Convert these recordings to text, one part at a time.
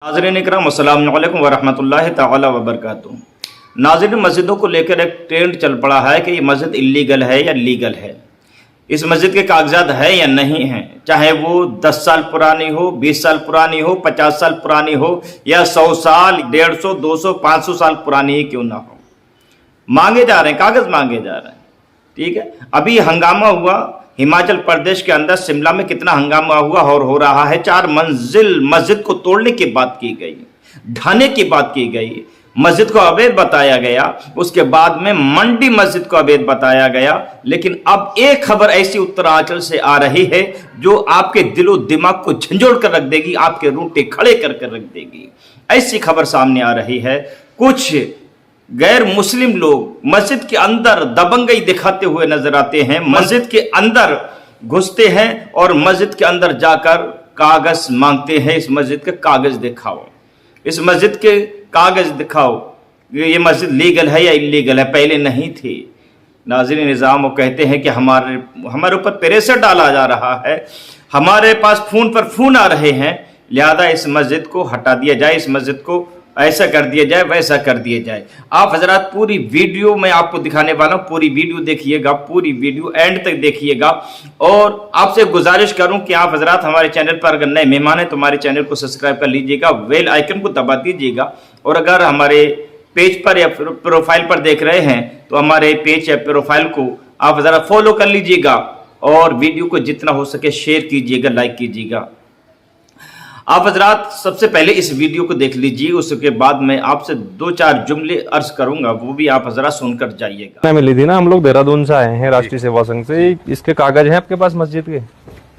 नाज़रीन इकराम अस्सलाम वालेकुम वरहमतुल्लाहि तआला वबरकातुहू। नाज़रीन, मस्जिदों को लेकर एक ट्रेंड चल पड़ा है कि ये मस्जिद इलीगल है या लीगल है, इस मस्जिद के कागजात है या नहीं है, चाहे वो 10 साल पुरानी हो, 20 साल पुरानी हो, 50 साल पुरानी हो या 100 साल, 150, 200, 500 साल पुरानी ही क्यों ना हो, मांगे जा रहे हैं, कागज मांगे जा रहे हैं। ठीक है, अभी हंगामा हुआ हिमाचल प्रदेश के अंदर, शिमला में कितना हंगामा हुआ और हो रहा है। 4 मंजिल मस्जिद को तोड़ने की बात की गई, ढाने की बात की गई, मस्जिद को अवैध बताया गया, उसके बाद में मंडी मस्जिद को अवैध बताया गया। लेकिन अब एक खबर ऐसी उत्तरांचल से आ रही है जो आपके दिलो दिमाग को झंझोड़ कर रख देगी, आपके रूंगटे खड़े कर रख देगी। ऐसी खबर सामने आ रही है, कुछ गैर मुस्लिम लोग मस्जिद के अंदर दबंगई दिखाते हुए नजर आते हैं, मस्जिद के अंदर घुसते हैं और मस्जिद के अंदर जाकर कागज मांगते हैं। इस मस्जिद के कागज दिखाओ, इस मस्जिद के कागज दिखाओ, ये मस्जिद लीगल है या इलीगल है, पहले नहीं थी। नाज़रीन निज़ाम वो कहते हैं कि हमारे ऊपर प्रेशर डाला जा रहा है, हमारे पास फोन पर फोन आ रहे हैं, लिहाजा इस मस्जिद को हटा दिया जाए, इस मस्जिद को ऐसा कर दिया जाए, वैसा कर दिया जाए। आप हजरात पूरी वीडियो मैं आपको दिखाने वाला हूँ, पूरी वीडियो देखिएगा, पूरी वीडियो एंड तक देखिएगा। और आपसे गुजारिश करूं कि आप हजरात हमारे चैनल पर अगर नए मेहमान हैं तो हमारे चैनल को सब्सक्राइब कर लीजिएगा, बेल आइकन को दबा दीजिएगा। और अगर हमारे पेज पर या प्रोफाइल पर देख रहे हैं तो हमारे पेज या प्रोफाइल को आप जरा फॉलो कर लीजिएगा और वीडियो को जितना हो सके शेयर कीजिएगा, लाइक कीजिएगा। आप हजरात सबसे पहले इस वीडियो को देख लीजिए, उसके बाद मैं आपसे 2-4 जुमले अर्ज करूंगा, वो भी आप हजरात सुनकर जाइएगा। मिली थी ना, हम लोग देहरादून से आए हैं, राष्ट्रीय सेवा संघ से। इसके कागज हैं आपके पास मस्जिद के?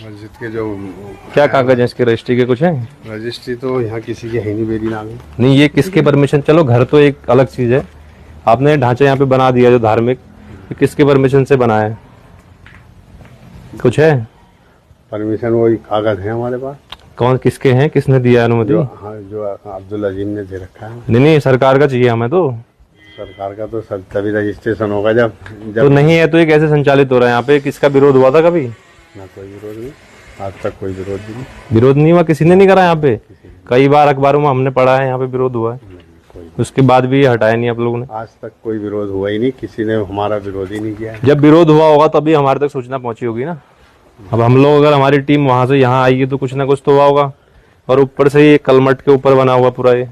मस्जिद के जो क्या कागज हैं इसके, रजिस्ट्री के कुछ हैं? रजिस्ट्री तो यहाँ किसी के है नहीं, मेरी नाम है। नहीं, ये किसके परमिशन, चलो घर तो एक अलग चीज है, आपने ढांचा यहाँ पे बना दिया जो धार्मिक, किसके परमिशन से बनाया है, कुछ है? परमिशन वही कागज है हमारे पास। कौन, किसके हैं, किसने दिया अनुमति? जो अब्दुल अजीम ने दे रखा है। नहीं, सरकार का चाहिए हमें तो। सरकार का तो सब तभी रजिस्ट्रेशन होगा जब तो नहीं है तो ये कैसे संचालित हो रहा है यहाँ पे? किसका विरोध हुआ था कभी? ना कोई विरोध नहीं, आज तक कोई विरोध नहीं। विरोध नहीं हुआ, किसी ने नहीं करा यहाँ पे? कई बार अखबारों में हमने पढ़ा है यहाँ पे विरोध हुआ है, उसके बाद भी हटाया नहीं आप लोगों ने। आज तक कोई विरोध हुआ ही नहीं, किसी ने हमारा विरोध ही नहीं किया। जब विरोध हुआ होगा तभी हमारे तक सूचना पहुंची होगी ना। अब हम लोग, अगर हमारी टीम वहां से यहाँ आई है तो कुछ ना कुछ तो हुआ होगा। और ऊपर से ये कलमट के ऊपर बना हुआ पूरा ये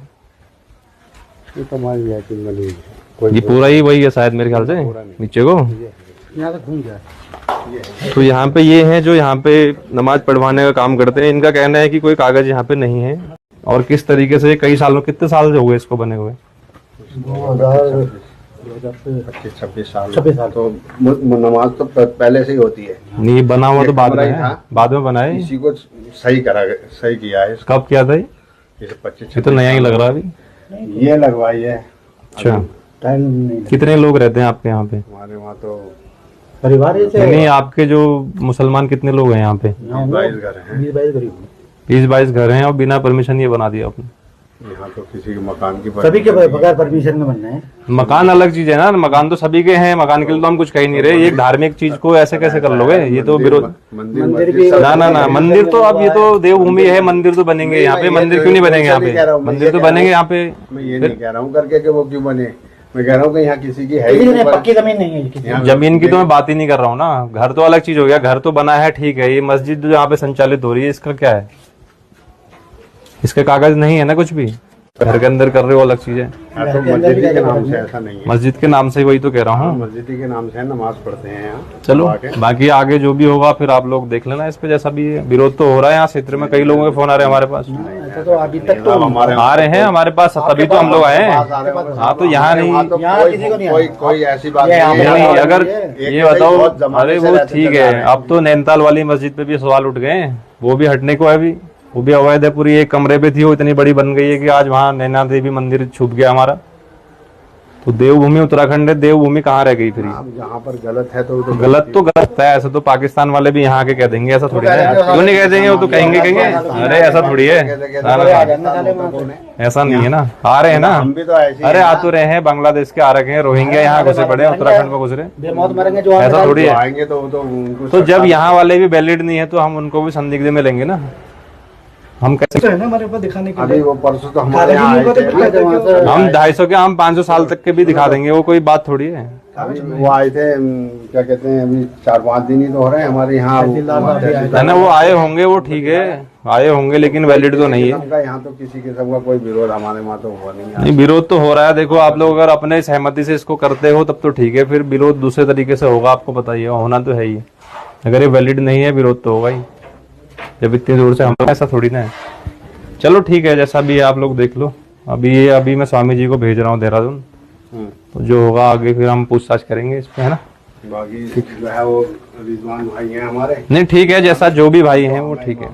तो हमारी बनी है, ये पूरा ही वही है शायद, मेरे ख्याल से नीचे को। यहाँ तक घूम जाए। तो यहाँ पे ये हैं जो यहाँ पे नमाज पढ़वाने का काम करते हैं, इनका कहना है कि कोई कागज यहाँ पे नहीं है। और किस तरीके से कई सालों, कितने साल हो गए इसको बने हुए? 25-26 साल तो नमाज तो पहले से ही होती है। नहीं, बना हुआ तो बाद में है, बाद में बना है। इसी को सही किया है। कब किया था ये? 25 ये तो नया ही लग रहा है अभी। ये लगवाई है। अच्छा, कितने लोग रहते हैं आपके यहाँ पे? हमारे वहाँ तो परिवार नहीं, आपके जो मुसलमान कितने लोग हैं यहाँ पे? 22 घर हैं। 20-22 घर हैं और बिना परमिशन ये बना दिया आपने। यहाँ तो किसी के मकान की सभी के बगैर परमिशन में बनना है। मकान अलग चीज है ना, मकान तो सभी के हैं, मकान के लिए तो हम कुछ कह ही नहीं रहे। एक धार्मिक चीज को ऐसे कैसे कर लोगे? ये तो विरोध। मंदिर भी ना, मंदिर तो अब ये तो देवभूमि है, मंदिर तो बनेंगे यहाँ पे। मंदिर क्यों नहीं बनेंगे यहाँ पे? मंदिर तो बनेंगे यहाँ पे। मैं ये नहीं कह रहा हूँ करके कि वो क्यों बने, मैं कह रहा हूँ कि यहाँ किसी की है पक्की जमीन नहीं है। जमीन की तो मैं बात ही नहीं कर रहा हूँ ना, घर तो अलग चीज हो गया। घर तो बना है, ठीक है। ये मस्जिद जो यहाँ पे संचालित हो रही है, इसका क्या है? इसके कागज नहीं है ना कुछ भी, घर के अंदर कर रहे हो अलग चीज है। तो मस्जिद के नाम से ऐसा नहीं है। मस्जिद के नाम से वही तो कह रहा हूँ, मस्जिद के नाम से नमाज पढ़ते हैं यहाँ। चलो बाकी आगे जो भी होगा फिर आप लोग देख लेना इस पे, जैसा भी है। विरोध तो हो रहा है यहाँ क्षेत्र में, कई लोगों के फोन आ रहे हैं हमारे पास। तो अभी तक तो आ रहे हैं हमारे पास, तभी तो हम लोग आए हैं। हाँ, तो यहाँ नहीं, कोई ऐसी बात नहीं। अगर ये बताओ, अरे वो ठीक है, अब तो नैनीताल वाली मस्जिद पे भी सवाल उठ गए हैं, वो भी हटने को है अभी। वो भी अवैध है, पूरी एक कमरे पे थी, वो इतनी बड़ी बन गई है कि आज वहाँ नैना देवी मंदिर छुप गया हमारा। तो देवभूमि उत्तराखंड है, देवभूमि कहाँ रह गई फिर? जहाँ पर गलत है तो गलत है। ऐसा तो पाकिस्तान वाले भी यहाँ के कह देंगे, ऐसा थोड़ी है। क्यों नहीं कह देंगे? वो तो कहेंगे अरे ऐसा थोड़ी है, ऐसा नहीं है ना। आ रहे हैं ना, अरे आ तो रहे हैं, बांग्लादेश के आ रखे हैं, रोहिंग्या यहाँ घुसे पड़े, उत्तराखंड में घुस रहे, ऐसा थोड़ी है। तो जब यहाँ वाले भी वैलिड नहीं है तो हम उनको भी संदिग्ध में लेंगे ना। हम कैसे, तो है ना हमारे पास दिखाने के अभी लिए। वो परसों तो हमारे यहाँ आए थे, हम 250 के, हम 500 साल तक के भी दिखा देंगे, वो कोई बात थोड़ी है। अभी वो आए थे, क्या कहते हैं, अभी 4-5 दिन ही तो हो रहे हैं हमारे यहाँ। है ना, वो आए होंगे, वो ठीक है, आए होंगे, लेकिन वैलिड तो नहीं है। उनका यहाँ तो किसी किस्म का कोई विरोध हमारे वहाँ तो हुआ नहीं है। नहीं, विरोध तो हो रहा है। देखो आप लोग अगर अपने सहमति से इसको करते हो तब तो ठीक है, फिर विरोध दूसरे तरीके से होगा, आपको बताइए, होना तो है ही। अगर ये वैलिड नहीं है, विरोध तो होगा ही, जब इतनी दूर से हम, ऐसा थोड़ी ना है। चलो ठीक है, जैसा भी है आप लोग देख लो। अभी मैं स्वामी जी को भेज रहा हूँ देहरादून, तो जो होगा आगे फिर हम पूछताछ करेंगे इस पे, है ना। बाकी जो है वो रिजवान भाई हैं हमारे, नहीं ठीक है, जैसा जो भी भाई हैं वो ठीक है।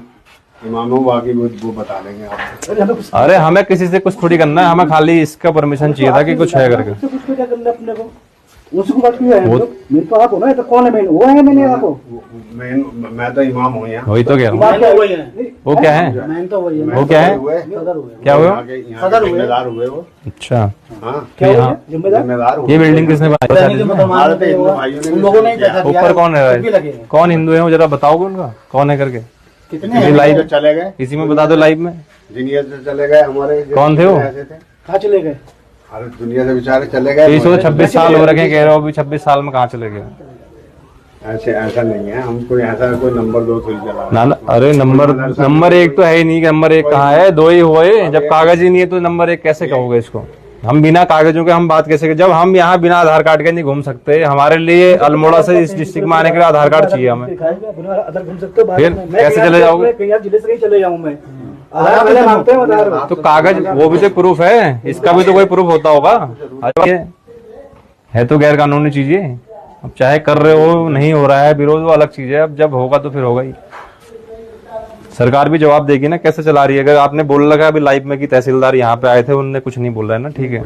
इमामों बाकी वो बता देंगे आपको। अरे हमें किसी से कुछ थोड़ी करना है, हमें खाली इसका परमिशन चाहिए था कि कुछ है करके। कुछ क्या करना अपने को, उसको बात क्यों है? मेन तो आप हो ना, तो कौन है मेन? वो है मैंने आपको, मैं तो इमाम हूँ यहाँ। वही तो कह रहा हूँ। इमाम तो वही है, वो क्या है, मैन तो वही है, वो क्या है, सदर हुए, क्या हुआ? यहाँ के जिम्मेदार हुए वो। अच्छा, हाँ, क्या हुआ? हाँ। जिम्मेदार ये बिल्डिंग किसने बनाई? हमारे तो हिंदू भाइयों ने उन लोगों ने ही पैसा दिया, ऊपर कौन रह खुद भी रहा लगे है, हैं। कौन हिंदू है वो जरा बताओगे उनका, कौन है करके। कितने ये हैं? लाइव चले गए, इसी में बता दो, लाइव में दुनिया से चले गए हमारे। कौन थे वो? ऐसे थे, कहाँ चले गए? अरे दुनिया से बेचारे चले गए। 26 साल हो रखे, कह रहे हो अभी 26 साल में कहाँ चले गए? ऐसा नहीं है, हम कोई ऐसा कोई नंबर 2 थोड़ी चला ना, अरे नंबर 1 तो है ही नहीं, नंबर 1 कहाँ है, 2 ही हुए। जब कागज ही नहीं है तो नंबर 1 कैसे कहोगे इसको? हम बिना कागजों के हम बात कैसे करें? जब हम यहाँ बिना आधार कार्ड के नहीं घूम सकते, हमारे लिए अल्मोड़ा से इस डिस्ट्रिक्ट में आने के लिए आधार कार्ड चाहिए हमें। अदर घूम सकते हो, फिर कैसे चले जाओगे? जिले से कहीं चले जाऊँ मैं, आधार पहले मांगते हैं आधार। तो कागज वो भी तो प्रूफ है, इसका भी तो कोई प्रूफ होता होगा। है तो गैर कानूनी चीजें। अब चाहे कर रहे हो, नहीं हो रहा है विरोध, वो अलग चीज है। अब जब होगा तो फिर होगा ही। सरकार भी जवाब देगी ना, कैसे चला रही है। अगर आपने बोल लगा अभी लाइव में कि तहसीलदार यहाँ पे आए थे, उन्होंने कुछ नहीं बोला है ना, ठीक है।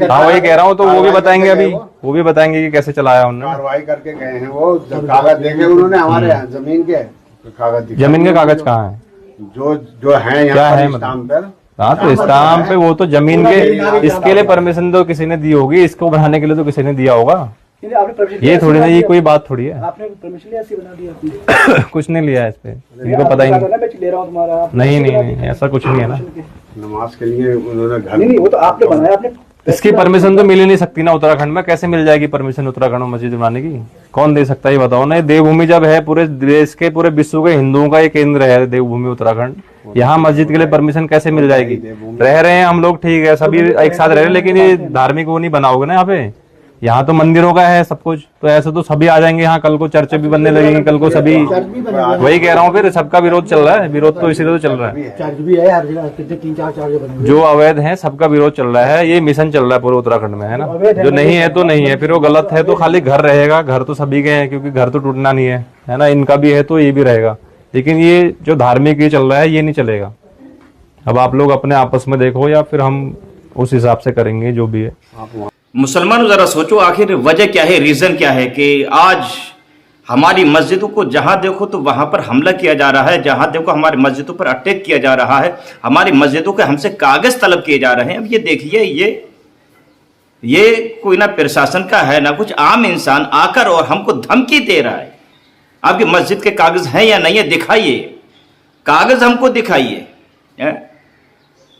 हाँ वही कह रहा हूँ, तो वो भी बताएंगे, अभी वो भी बताएंगे कि कैसे चलाया उन्होंने। कार्रवाई करके गए हैं वो, जब कागज देखे उन्होंने हमारे यहाँ जमीन के कागज दिखाए। जमीन के कागज कहाँ है? जो है क्या यहाँ है पर मतलब? स्टाम्प पर। हाँ तो स्टाम्प पे वो तो जमीन के, इसके लिए परमिशन तो किसी ने दी होगी, इसको बनाने के लिए तो किसी ने दिया होगा। ये थोड़ी ना, ये कोई बात थोड़ी है। आपने परमिशन लिया, ऐसी बना दी आपने? कुछ नहीं लिया है इस पे, इनको पता ही नहीं। मैं ले रहा हूँ तुम्हारा। नहीं ऐसा कुछ नहीं है ना। नमाज के लिए उन्होंने घर, नहीं वो तो आपने बनाया, आपने। इसकी परमिशन तो मिल ही नहीं सकती ना उत्तराखंड में। कैसे मिल जाएगी परमिशन उत्तराखंड में मस्जिद बनाने की? कौन दे सकता है ये बताओ ना। ये देवभूमि जब है, पूरे देश के, पूरे विश्व के हिंदुओं का ये केंद्र है देवभूमि उत्तराखंड। यहाँ मस्जिद के लिए परमिशन कैसे मिल जाएगी? रह रहे हैं हम लोग, ठीक है, सभी एक साथ रह रहे हैं, लेकिन ये धार्मिक वो नहीं बनाओगे ना यहाँ पे। यहाँ तो मंदिरों का है सब कुछ, तो ऐसे तो सभी आ जाएंगे यहाँ। कल को चर्च भी बनने लगेंगे, कल को सभी। वही कह रहा हूँ, फिर सबका विरोध चल रहा है। विरोध तो इसीलिए तो चल रहा है। चार्ज भी है हर जगह, कितने 3-4 चार्ज बने हुए। जो अवैध है सबका विरोध चल रहा है। ये मिशन चल रहा है पूरे उत्तराखंड में, है ना। जो नहीं है तो नहीं है, फिर वो गलत है तो खाली घर रहेगा। घर तो सभी के हैं, क्योंकि घर तो टूटना नहीं है ना। इनका भी है तो ये भी रहेगा, लेकिन ये जो धार्मिक ये चल रहा है ये नहीं चलेगा। अब आप लोग अपने आपस में देखो, या फिर हम उस हिसाब से करेंगे जो भी है। मुसलमानों जरा सोचो, आखिर वजह क्या है, रीजन क्या है कि आज हमारी मस्जिदों को जहां देखो तो वहां पर हमला किया जा रहा है, जहां देखो हमारी मस्जिदों पर अटैक किया जा रहा है, हमारी मस्जिदों के हमसे कागज तलब किए जा रहे हैं। अब ये देखिए, ये कोई ना प्रशासन का है ना कुछ, आम इंसान आकर और हमको धमकी दे रहा है। आपकी मस्जिद के कागज हैं या नहीं है, दिखाइए, कागज हमको दिखाइए।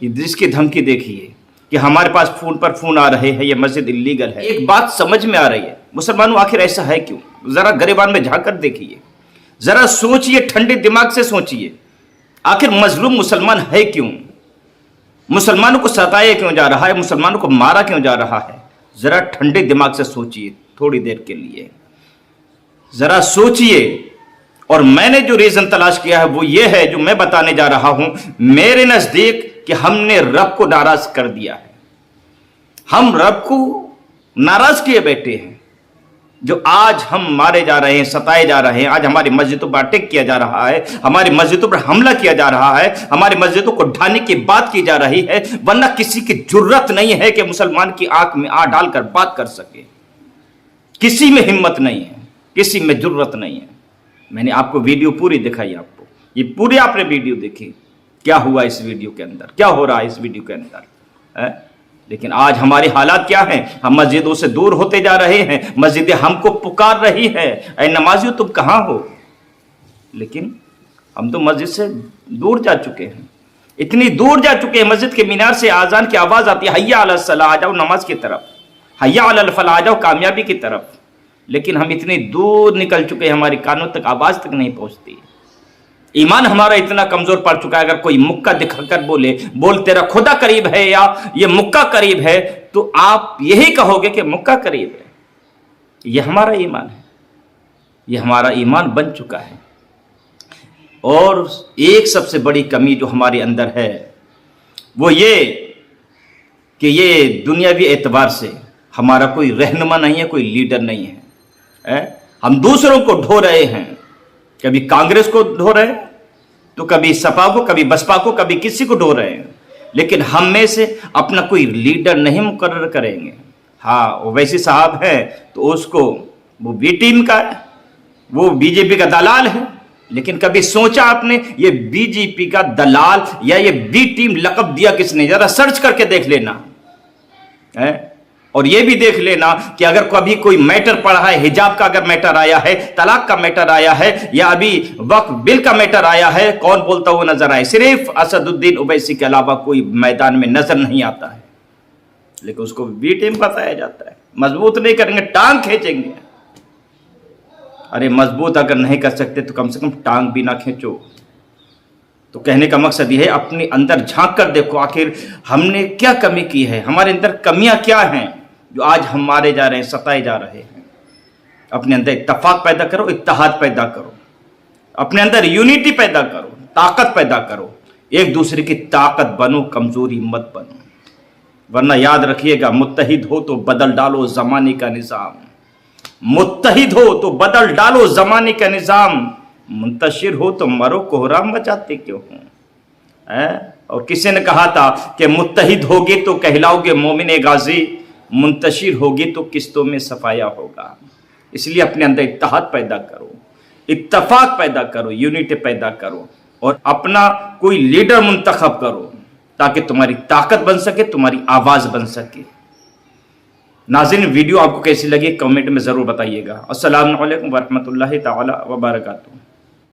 जिसकी धमकी देखिए कि हमारे पास फोन पर फोन आ रहे हैं, ये मस्जिद इल्लीगल है। एक बात समझ में आ रही है, मुसलमानों आखिर ऐसा है क्यों? जरा गरिबान में झांक कर देखिए, जरा सोचिए, ठंडे दिमाग से सोचिए, आखिर मजलूम मुसलमान है क्यों? मुसलमानों को सताया क्यों जा रहा है? मुसलमानों को मारा क्यों जा रहा है? जरा ठंडे दिमाग से सोचिए थोड़ी देर के लिए, जरा सोचिए। और मैंने जो रीजन तलाश किया है वो ये है, जो मैं बताने जा रहा हूं। मेरे नजदीक कि हमने रब को नाराज कर दिया है। हम रब को नाराज किए बैठे हैं। जो आज हम मारे जा रहे हैं, सताए जा रहे हैं, आज हमारी मस्जिदों पर अटैक किया जा रहा है, हमारी मस्जिदों पर हमला किया जा रहा है, हमारी मस्जिदों को ढाने की बात की जा रही है, वरना किसी की जुर्रत नहीं है कि मुसलमान की आंख में आंख डालकर बात कर सके। किसी में हिम्मत नहीं है, किसी में जुर्रत नहीं है। मैंने आपको वीडियो पूरी दिखाई, आपको ये पूरी आपने वीडियो देखी, क्या हुआ इस वीडियो के अंदर, क्या हो रहा है इस वीडियो के अंदर है? लेकिन आज हमारी हालात क्या है? हम मस्जिदों से दूर होते जा रहे हैं, मस्जिदें हमको पुकार रही है, ऐ नमाजियों तुम कहां हो? लेकिन हम तो मस्जिद से दूर जा चुके हैं, इतनी दूर जा चुके हैं। मस्जिद के मीनार से आज़ान की आवाज़ आती है, हय्या अला सलाह, आ जाओ नमाज की तरफ, हय्या अला फलाह, आ जाओ कामयाबी की तरफ। लेकिन हम इतनी दूर निकल चुके हैं, हमारी कानों तक आवाज़ तक नहीं पहुँचती। ईमान हमारा इतना कमज़ोर पड़ चुका है, अगर कोई मुक्का दिखाकर बोल तेरा खुदा करीब है या ये मुक्का करीब है, तो आप यही कहोगे कि मुक्का करीब है। ये हमारा ईमान है, ये हमारा ईमान बन चुका है। और एक सबसे बड़ी कमी जो हमारे अंदर है वो ये कि ये दुनियावी एतबार से हमारा कोई रहनुमा नहीं है, कोई लीडर नहीं है। हम दूसरों को ढो रहे हैं, कभी कांग्रेस को ढो रहे हैं, तो कभी सपा को, कभी बसपा को, कभी किसी को ढो रहे हैं, लेकिन हम में से अपना कोई लीडर नहीं मुकर्रर करेंगे। हाँ, ओवैसी साहब है तो उसको, वो बी टीम का है, वो बीजेपी का दलाल है, लेकिन कभी सोचा आपने ये बीजेपी का दलाल या ये बी टीम लक़ब दिया किसने? जरा सर्च करके देख लेना है। और ये भी देख लेना कि अगर कभी कोई मैटर पड़ा है, हिजाब का अगर मैटर आया है, तलाक का मैटर आया है, या अभी वक्फ बिल का मैटर आया है, कौन बोलता हुआ नजर आए? सिर्फ असदुद्दीन ओवैसी के अलावा कोई मैदान में नजर नहीं आता है, लेकिन उसको बी टीम बताया जाता है। मजबूत नहीं करेंगे, टांग खींचेंगे। अरे मजबूत अगर नहीं कर सकते तो कम से कम टांग भी ना खींचो। तो कहने का मकसद यह है, अपने अंदर झांक कर देखो, आखिर हमने क्या कमी की है, हमारे अंदर कमियां क्या हैं जो आज हम मारे जा रहे हैं, सताए जा रहे हैं। अपने अंदर इत्तेफाक पैदा करो, इत्तेहाद पैदा करो, अपने अंदर यूनिटी पैदा करो, ताकत पैदा करो, एक दूसरे की ताकत बनो, कमजोरी मत बनो। वरना याद रखिएगा, मुत्तहिद हो तो बदल डालो जमाने का निज़ाम, मुत्तहिद हो तो बदल डालो जमाने का निज़ाम, मुंतशिर हो तो मरो कोहराम मचाते क्यों हो? और किसी ने कहा था कि मुत्तहिद होगे तो कहलाओगे मोमिन गाजी, मुंतशिर होगी तो किस्तों में सफाया होगा। इसलिए अपने अंदर इत्तेहाद पैदा करो, इत्तेफाक पैदा करो, यूनिटी पैदा करो, और अपना कोई लीडर मुंतखब करो ताकि तुम्हारी ताकत बन सके, तुम्हारी आवाज बन सके। नाज़रीन, वीडियो आपको कैसी लगी कमेंट में ज़रूर बताइएगा। अस्सलामु अलैकुम वरहमतुल्लाहि ताला व बरकातुहू।